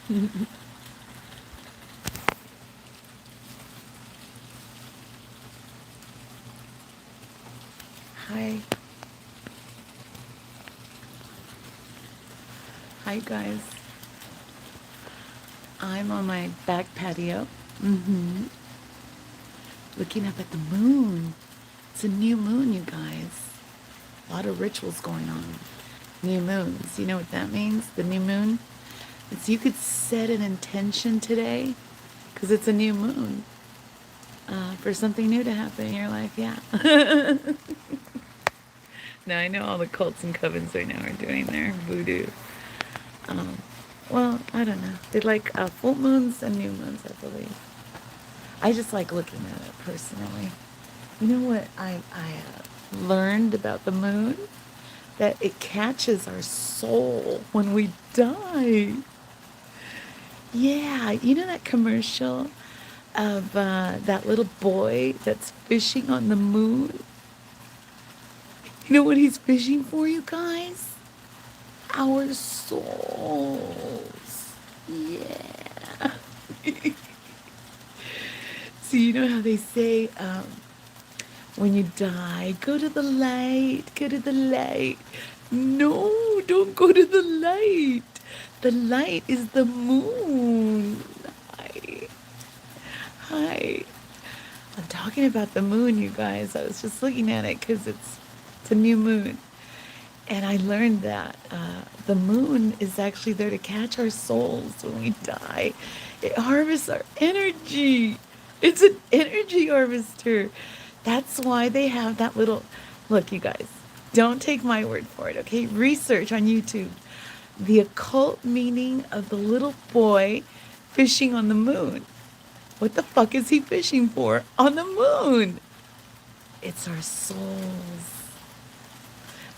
Hi. Hi, guys. I'm on my back patio. Mm-hmm. Looking up at the moon. It's a new moon, you guys. A lot of rituals going on. New moons. You know what that means? The new moon? It's you could set an intention today because it's a new moon for something new to happen in your life. Yeah. Now I know all the cults and covens right now are doing their voodoo. Um, well, I don't know. They like full moons and new moons, I believe. I just like looking at it personally. You know what I learned about the moon? That it catches our soul when we die. Yeah, you know that commercial of that little boy that's fishing on the moon? You know what he's fishing for, you guys? Our souls. Yeah. So you know how they say, when you die, go to the light, go to the light. No, don't go to the light. The light is the moon. Hi. Hi. I'm talking about the moon, you guys. I was just looking at it because it's a new moon. And I learned that the moon is actually there to catch our souls when we die. It harvests our energy. It's an energy harvester. That's why they have that little... Look, you guys, don't take my word for it, okay? Research on YouTube. The occult meaning of the little boy fishing on the moon. What the fuck is he fishing for on the moon? It's our souls.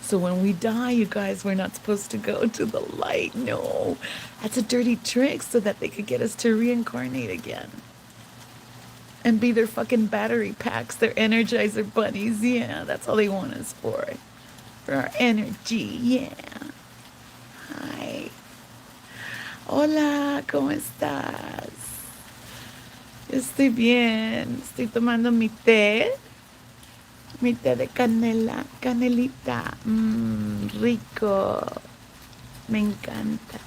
So when we die, you guys, we're not supposed to go to the light. No, that's a dirty trick so that they could get us to reincarnate again. And be their fucking battery packs, their energizer bunnies. Yeah, that's all they want us for. For our energy, yeah. Hi. Hola, ¿cómo estás? Estoy bien. Estoy tomando mi té. Mi té de canela, canelita, rico, me encanta.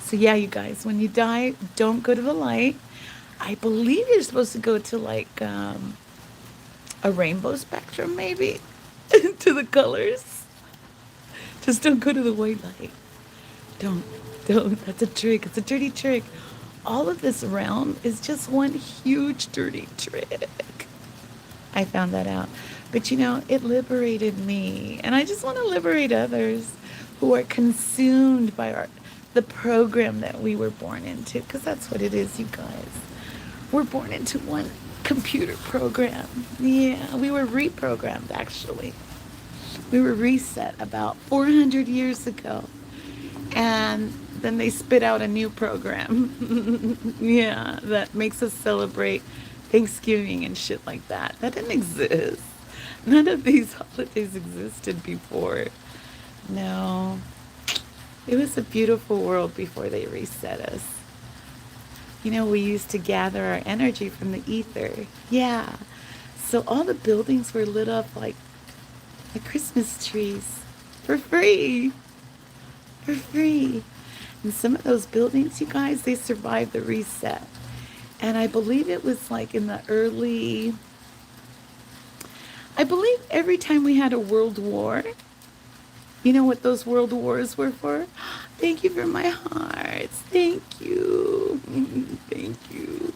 So yeah, you guys, when you die, don't go to the light. I believe you're supposed to go to like a rainbow spectrum, maybe, to the colors. Just don't go to the white light. Don't. That's a trick. It's a dirty trick. All of this realm is just one huge dirty trick. I found that out. But you know, it liberated me. And I just want to liberate others who are consumed by the program that we were born into. Because that's what it is, you guys. We're born into one computer program. Yeah, we were reprogrammed, actually. We were reset about 400 years ago. And then they spit out a new program. Yeah, that makes us celebrate Thanksgiving and shit like that. That didn't exist. None of these holidays existed before. No. It was a beautiful world before they reset us. You know, we used to gather our energy from the ether. Yeah. So all the buildings were lit up like Christmas trees for free. For free. And some of those buildings, you guys, they survived the reset. And I believe it was like in the early... I believe every time we had a world war, you know what those world wars were for? Thank you for my hearts. Thank you. Thank you.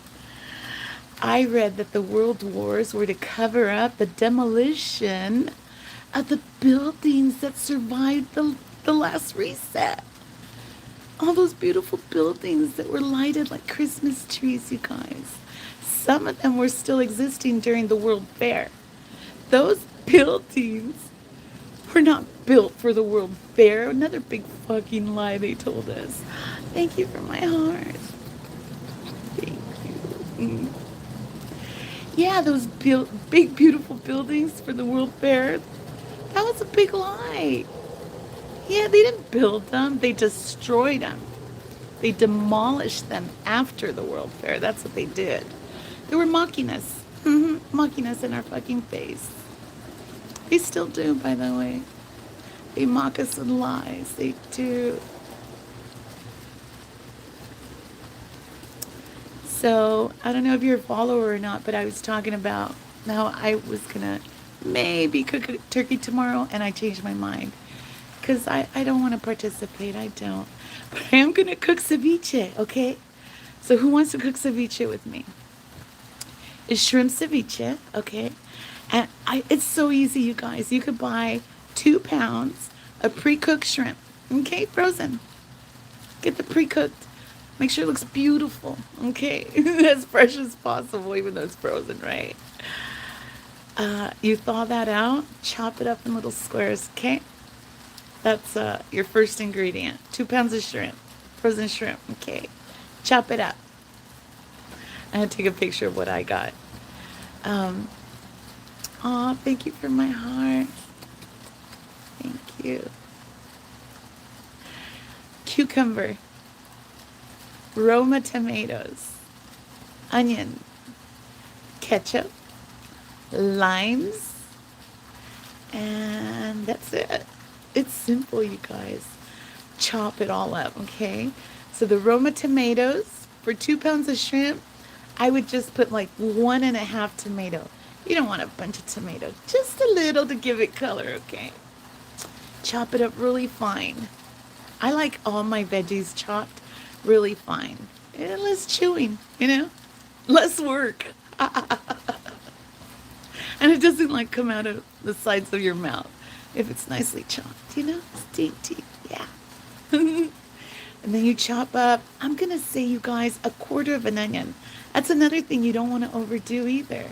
I read that the world wars were to cover up the demolition of the buildings that survived the last reset. All those beautiful buildings that were lighted like Christmas trees, you guys. Some of them were still existing during the World Fair. Those buildings were not built for the World Fair. Another big fucking lie they told us. Thank you for my heart. Thank you. Yeah, those big, beautiful buildings for the World Fair. That was a big lie. Yeah, they didn't build them, they destroyed them. They demolished them after the World Fair. That's what they did. They were mocking us. Mocking us in our fucking face. They still do, by the way. They mock us with lies. They do. So, I don't know if you're a follower or not, but I was talking about how I was gonna maybe cook a turkey tomorrow, and I changed my mind. Because I don't want to participate. I don't. But I am gonna cook ceviche, okay? So, who wants to cook ceviche with me? It's shrimp ceviche, okay? And it's so easy, you guys. You could buy 2 pounds of pre-cooked shrimp, okay? Frozen. Get the pre-cooked. Make sure it looks beautiful, okay? As fresh as possible, even though it's frozen, right? You thaw that out, chop it up in little squares, okay? That's your first ingredient. 2 pounds of shrimp, frozen shrimp, okay? Chop it up. I'm gonna take a picture of what I got. Aw, thank you for my heart. Thank you. Cucumber, Roma tomatoes, onion, ketchup, limes, and that's it. It's simple, you guys. Chop it all up, okay? So the Roma tomatoes, for 2 pounds of shrimp, I would just put like 1.5 tomato. You don't want a bunch of tomato, just a little to give it color, okay? Chop it up really fine. I like all my veggies chopped really fine. And less chewing, less work. And it doesn't like come out of the sides of your mouth if it's nicely chopped, It's dainty, yeah. And then you chop up, I'm going to say, you guys, 1/4 of an onion. That's another thing you don't want to overdo either.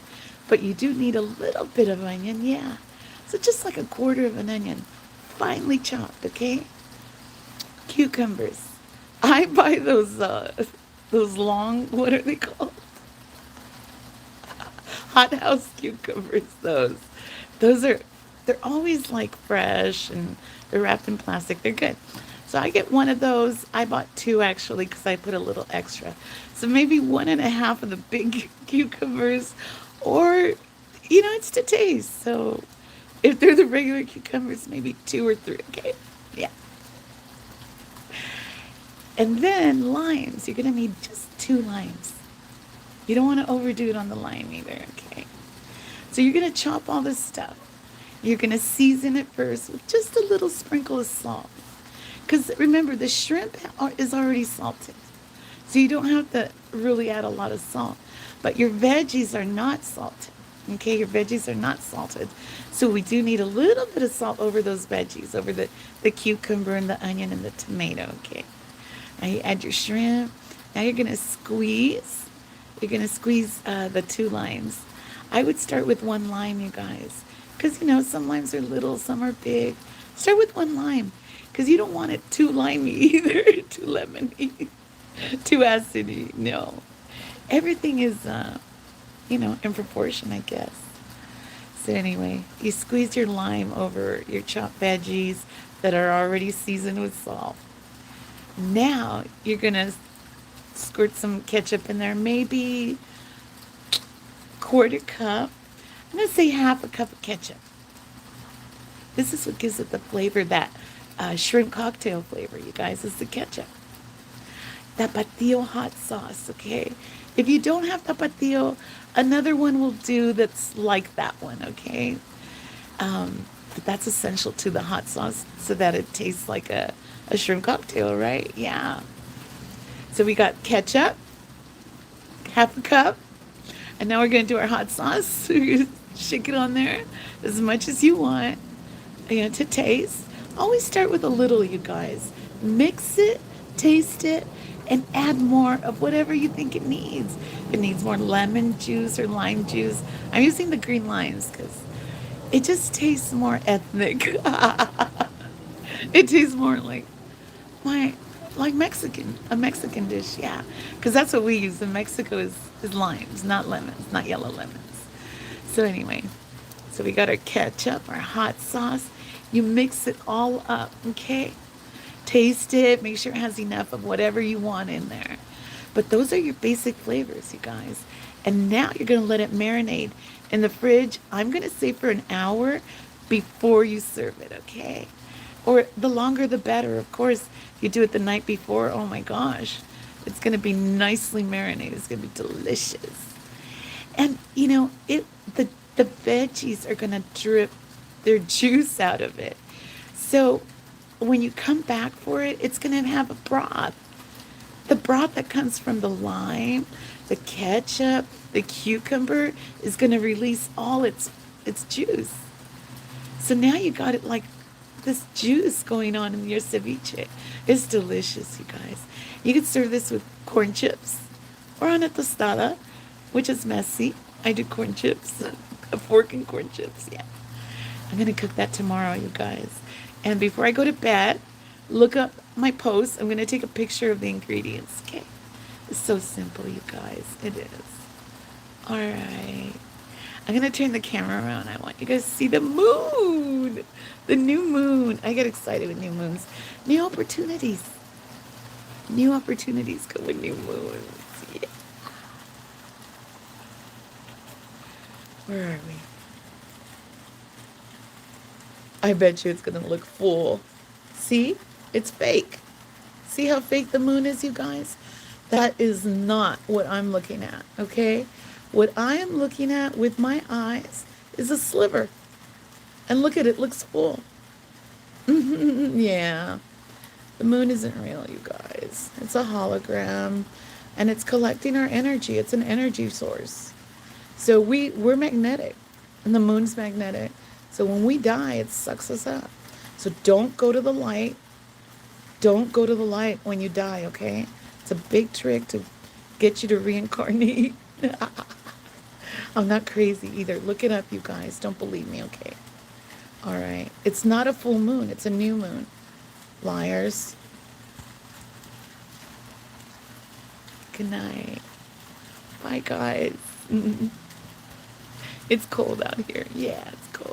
But you do need a little bit of onion, yeah. So just like 1/4 of an onion, finely chopped, okay? Cucumbers. I buy those long, what are they called? Hothouse cucumbers, those. Those are, they're always like fresh and they're wrapped in plastic. They're good. So I get one of those. I bought 2 actually because I put a little extra. So maybe 1.5 of the big cucumbers, or, it's to taste. So if they're the regular cucumbers, maybe 2 or 3, okay? Yeah. And then limes. You're going to need just 2 limes. You don't want to overdo it on the lime either, okay? So you're going to chop all this stuff. You're going to season it first with just a little sprinkle of salt. Because remember, the shrimp is already salted. So you don't have to really add a lot of salt. But your veggies are not salted. Okay, your veggies are not salted. So we do need a little bit of salt over those veggies, over the cucumber and the onion and the tomato, okay? Now you add your shrimp. Now you're going to squeeze. You're going to squeeze the 2 limes. I would start with 1 lime, you guys. Because, some limes are little, some are big. Start with 1 lime. Because you don't want it too limey either, too lemony, too acidy. No. Everything is, in proportion, I guess. So anyway, you squeeze your lime over your chopped veggies that are already seasoned with salt. Now you're going to squirt some ketchup in there, maybe 1/4 cup. I'm going to say 1/2 cup of ketchup. This is what gives it the flavor, that shrimp cocktail flavor, you guys, is the ketchup. Tapatio hot sauce, okay? If you don't have tapatio, another one will do that's like that one, okay? But that's essential to the hot sauce so that it tastes like a shrimp cocktail, right? Yeah. So we got ketchup, 1/2 cup, and now we're going to do our hot sauce. Shake it on there as much as you want, to taste. Always start with a little, you guys. Mix it, taste it, and add more of whatever you think it needs. If it needs more lemon juice or lime juice. I'm using the green limes because it just tastes more ethnic. It tastes more like Mexican, a Mexican dish, yeah. Because that's what we use in Mexico is limes, not lemons, not yellow lemons. So anyway, so we got our ketchup, our hot sauce, You mix it all up, okay? Taste it, make sure it has enough of whatever you want in there. But those are your basic flavors, you guys. And now you're going to let it marinate in the fridge. I'm going to say for an hour before you serve it, okay? Or the longer the better. Of course, if you do it the night before, oh my gosh, it's going to be nicely marinated. It's going to be delicious. And you know, the veggies are going to drip their juice out of it. So when you come back for it, it's going to have a broth. The broth that comes from the lime, the ketchup, the cucumber is going to release all its juice. So now you got it like this juice going on in your ceviche. It's delicious, you guys. You could serve this with corn chips or on a tostada, which is messy. I do corn chips, a fork and corn chips, yeah. I'm going to cook that tomorrow, you guys. And before I go to bed, look up my post. I'm going to take a picture of the ingredients, okay? It's so simple, you guys. It is. All right. I'm going to turn the camera around. I want you guys to see the moon. The new moon. I get excited with new moons. New opportunities. New opportunities come with new moons. Yeah. Where are we? I bet you it's going to look full. See? It's fake. See how fake the moon is, you guys? That is not what I'm looking at, okay? What I am looking at with my eyes is a sliver. And look at it, looks full. Yeah. The moon isn't real, you guys. It's a hologram. And it's collecting our energy. It's an energy source. So we're magnetic. And the moon's magnetic. So when we die, it sucks us up. So don't go to the light. Don't go to the light when you die, okay? It's a big trick to get you to reincarnate. I'm not crazy either. Look it up, you guys. Don't believe me, okay? All right. It's not a full moon. It's a new moon. Liars. Good night. Bye, guys. It's cold out here. Yeah, it's cold.